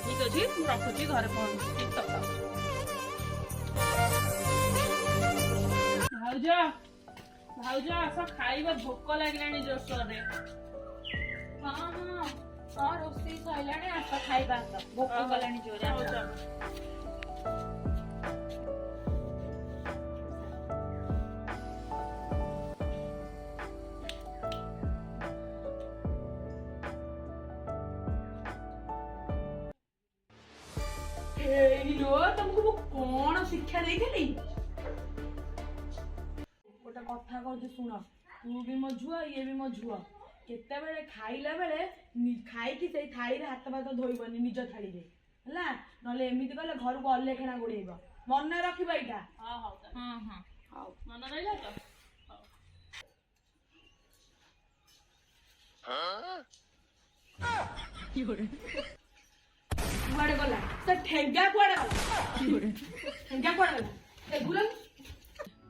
ठीक अच्छे मुझे रखुची घर पहुंची ठीक तो भाउज भाउज आस खाइबा भोक लागलानी जोरसोरे हाँ हाँ हाँ रोषेई सैलाणी आस खाइबा आस भोक कलानी जोरे तुमको मु कौन शिक्षा देखेली गोटे कथा कहूँ शुण तू भी मो झुआ ये भी मो झुआ केते बेले खाइला बेले खाइकी से थाली रे हाथ भात धोइबनी निज थाली रे हला नले एमिति कहले घर को अलेखेना गुड़ेइब मन रखिबा एटा हां हां हां मन रहिला तो कुआडे गला से ठेंगा कुआडे गला ठेंगा कुआडे गला ए गुलन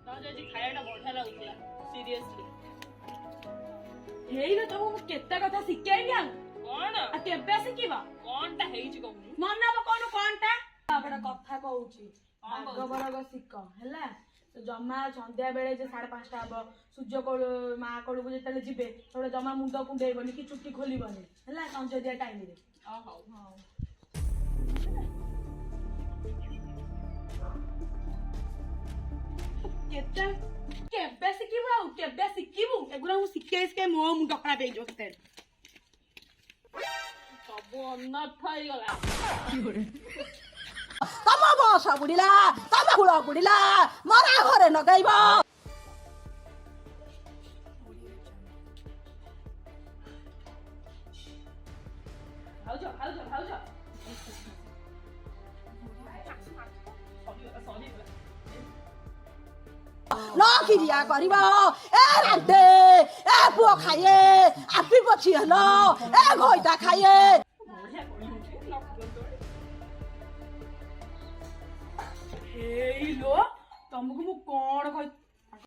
तो जे खायाटा बढ़िया लागुला सीरियसली हेई न तो मु केते कथा शिखाइनी आ कोन आ केबे शिखिबा कोनटा हेइची कहू मन अब कोनटा बड़ा कथा कहूची भागवरग शिख हैला तो जमा संध्या बेले जे 5:30 हम सूर्य कोल माँ कोल को जेतले जिबे थोड़ा जमा मुंड कुंडेइबनी कि चुट्टी खोलिबनी हैला संध्या दिया टाइम रे हां हां केते केबे शिखिबा केबे शिखिबु एगुरा हु शिखेइस के मो मुंड खराब हे जो केते सब अनथ होई गला तम बस बुढ़िला तम कूल बुढ़िला मरा घरे नगैब भाउज भाउज भाउज न क्रिया करिब ए राधे ए पुओ खाइए आपी पछि हेलो ए घइटा खाइए बढ़िया कोनी होची लक हेई लो तुमको मु कोन कहि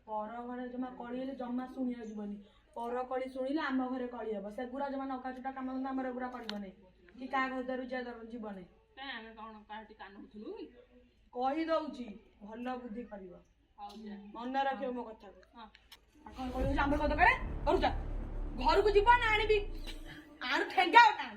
पर घरे जमा कळिले जमा सुनिया जीवनी पर कळी सुनिले आम घरे कळि हबो से गुरा जमा नकाचुटा काम धंदा हमर गुरा करबने कि का गजरु जा जीवने काहे हमें कोन काटी कान उठलु कहि दउची भल बुद्धि करिवो भाउज मन रखियो मो कथा को हां कौन कहि आम कत करे करू जा घर को जीवन आनिबी आर ठेंगा ना